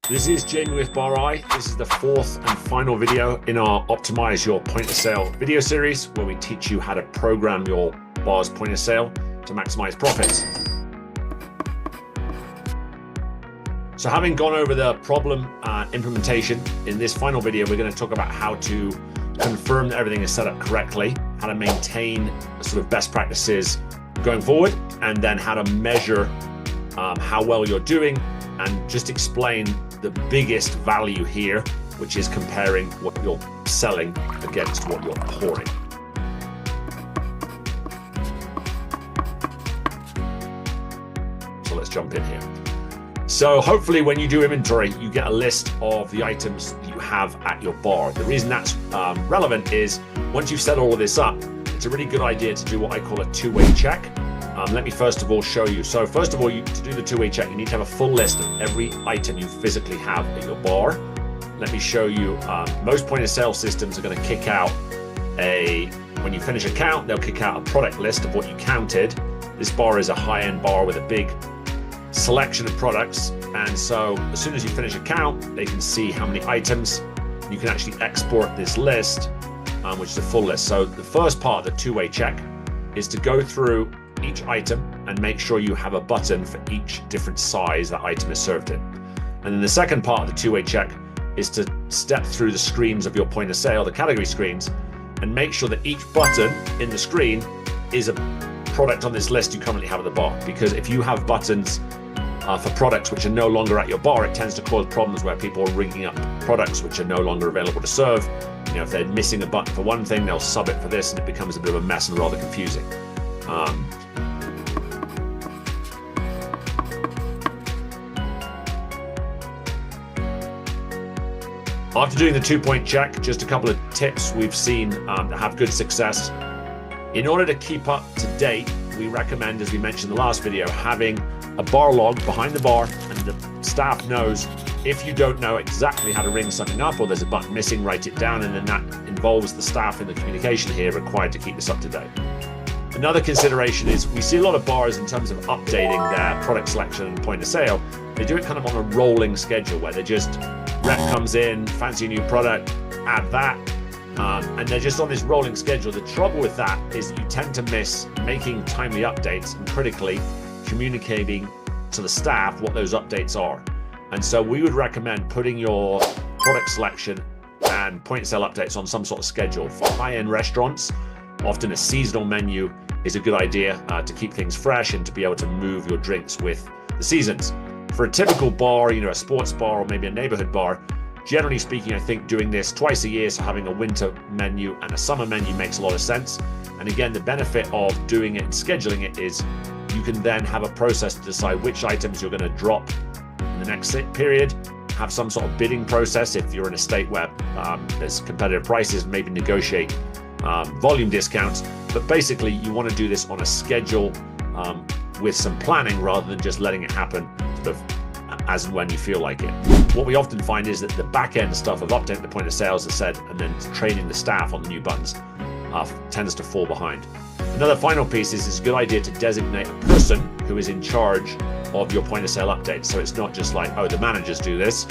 This is Jamie with Bar Eye. This is the fourth and final video in our Optimize Your Point of Sale video series, where we teach you how to program your bar's point of sale to maximize profits. So having gone over the problem implementation, in this final video, we're going to talk about how to confirm that everything is set up correctly, how to maintain sort of best practices going forward, and then how to measure how well you're doing, and just explain the biggest value here, which is comparing what you're selling against what you're pouring. So let's jump in here. So hopefully when you do inventory, you get a list of the items that you have at your bar. The reason that's relevant is once you've set all of this up, it's a really good idea to do what I call a two-way check. Let me first of all show you. So first of all, to do the two-way check, you need to have a full list of every item you physically have at your bar. Let me show you. Most point of sale systems are going to kick out when you finish a count, they'll kick out a product list of what you counted. This bar is a high-end bar with a big selection of products. And so as soon as you finish a count, they can see how many items. You can actually export this list, which is a full list. So the first part of the two-way check is to go through each item and make sure you have a button for each different size that item is served in. And then the second part of the two-way check is to step through the screens of your point of sale, the category screens, and make sure that each button in the screen is a product on this list you currently have at the bar. Because if you have buttons for products which are no longer at your bar, it tends to cause problems where people are ringing up products which are no longer available to serve. You know, if they're missing a button for one thing, they'll sub it for this, and it becomes a bit of a mess and rather confusing. After doing the two-point check, just a couple of tips we've seen that have good success. In order to keep up to date, we recommend, as we mentioned in the last video, having a bar log behind the bar, and the staff knows if you don't know exactly how to ring something up or there's a button missing, write it down, and then that involves the staff in the communication here required to keep this up to date. Another consideration is we see a lot of bars in terms of updating their product selection and point of sale. They do it kind of on a rolling schedule where they just rep comes in, fancy a new product, add that, and they're just on this rolling schedule. The trouble with that is that you tend to miss making timely updates and critically communicating to the staff what those updates are. And so we would recommend putting your product selection and point of sale updates on some sort of schedule. For high-end restaurants, often a seasonal menu is a good idea to keep things fresh and to be able to move your drinks with the seasons. For a typical bar, you know, a sports bar or maybe a neighborhood bar, generally speaking, I think doing this twice a year, so having a winter menu and a summer menu makes a lot of sense. And again, the benefit of doing it and scheduling it is you can then have a process to decide which items you're going to drop in the next period, have some sort of bidding process if you're in a state where there's competitive prices, maybe negotiate volume discounts. But basically, you want to do this on a schedule with some planning rather than just letting it happen sort of as and when you feel like it. What we often find is that the back-end stuff of updating the point of sales, as I said, and then training the staff on the new buttons tends to fall behind. Another final piece is it's a good idea to designate a person who is in charge of your point of sale updates. So it's not just like, oh, the managers do this.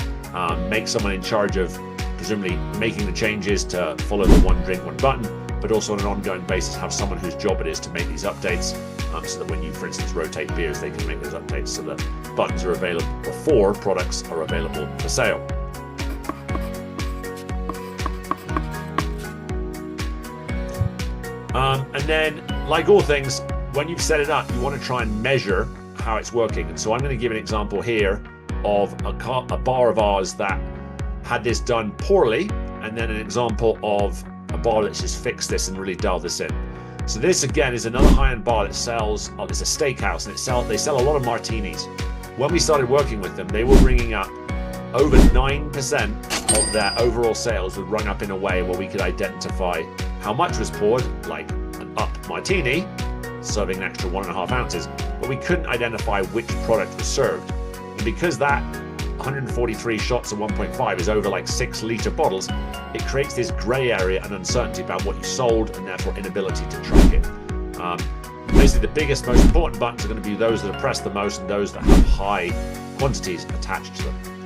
Make someone in charge of presumably making the changes to follow the one drink, one button, but also on an ongoing basis have someone whose job it is to make these updates, so that when you, for instance, rotate beers, they can make those updates so that buttons are available before products are available for sale. And then, like all things, when you've set it up, you want to try and measure how it's working. And so I'm going to give an example here of a bar of ours that had this done poorly, and then an example of a bar that's just fixed this and really dialed this in. So this again is another high-end bar that sells, it's a steakhouse, and they sell a lot of martinis. When we started working with them, they were ringing up over 9% of their overall sales would run up in a way where we could identify how much was poured, like an up martini, serving an extra 1.5 ounces, but we couldn't identify which product was served. And because that 143 shots of 1.5 is over like 6-liter bottles, it creates this gray area and uncertainty about what you sold, and therefore inability to track it. Basically, the biggest, most important buttons are going to be those that are pressed the most and those that have high quantities attached to them.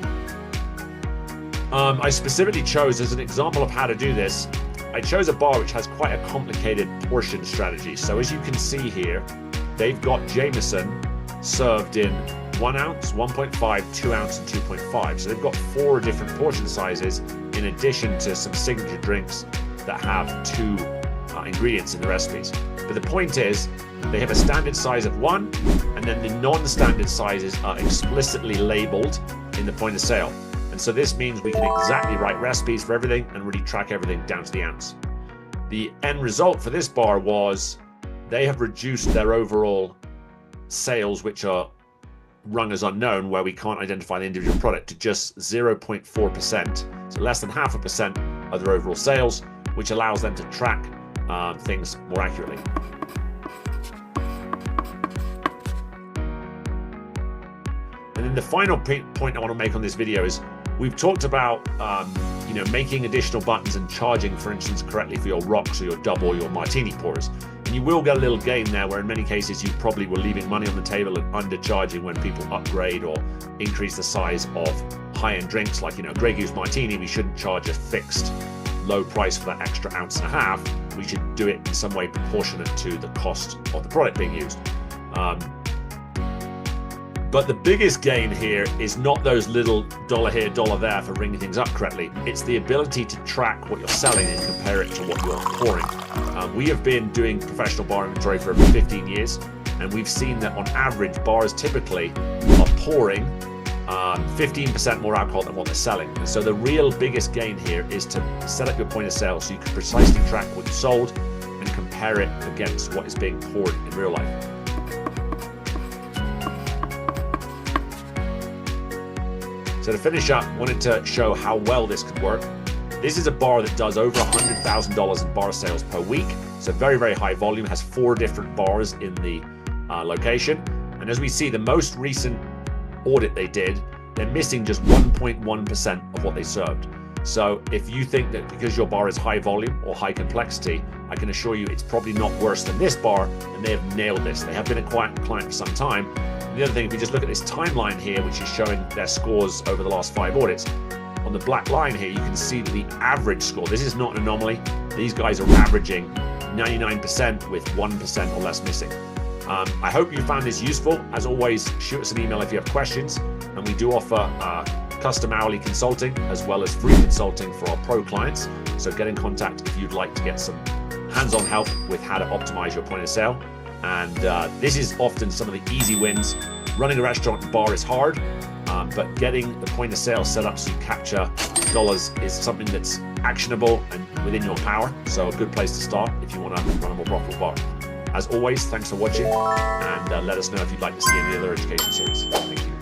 I specifically chose, as an example of how to do this, I chose a bar which has quite a complicated portion strategy. So as you can see here, they've got Jameson served in 1 ounce, 1.5, 2 ounce, and 2.5. So they've got 4 different portion sizes in addition to some signature drinks that have 2 ingredients in the recipes. But the point is, they have a standard size of 1, and then the non-standard sizes are explicitly labeled in the point of sale. And so this means we can exactly write recipes for everything and really track everything down to the ounce. The end result for this bar was they have reduced their overall sales, which are rung as unknown, where we can't identify the individual product, to just 0.4%. So less than 0.5% of their overall sales, which allows them to track things more accurately. And then the final point I want to make on this video is we've talked about making additional buttons and charging, for instance, correctly for your rocks or your double or your martini pours. And you will get a little gain there, where in many cases you probably were leaving money on the table and undercharging when people upgrade or increase the size of high-end drinks. Like, Grey Goose Martini, we shouldn't charge a fixed low price for that extra 1.5 ounces. We should do it in some way proportionate to the cost of the product being used. But the biggest gain here is not those little dollar here, dollar there for ringing things up correctly. It's the ability to track what you're selling and compare it to what you're pouring. We have been doing professional bar inventory for over 15 years, and we've seen that on average, bars typically are pouring 15% more alcohol than what they're selling. And so the real biggest gain here is to set up your point of sale so you can precisely track what you sold and compare it against what is being poured in real life. So to finish up, I wanted to show how well this could work. This is a bar that does over $100,000 in bar sales per week. So very, very high volume, has 4 different bars in the location. And as we see, the most recent audit they did, they're missing just 1.1% of what they served. So if you think that because your bar is high volume or high complexity, I can assure you it's probably not worse than this bar, and they have nailed this. They have been a client for some time. And the other thing, if you just look at this timeline here, which is showing their scores over the last 5 audits, on the black line here, you can see the average score. This is not an anomaly. These guys are averaging 99% with 1% or less missing. I hope you found this useful. As always, shoot us an email if you have questions, and we do offer custom hourly consulting as well as free consulting for our pro clients. So get in contact if you'd like to get some hands-on help with how to optimize your point of sale. And this is often some of the easy wins. Running a restaurant and bar is hard, but getting the point of sale set up so you capture dollars is something that's actionable and within your power. So a good place to start if you want to run a more profitable bar. As always, thanks for watching, and let us know if you'd like to see any other education series. Thank you.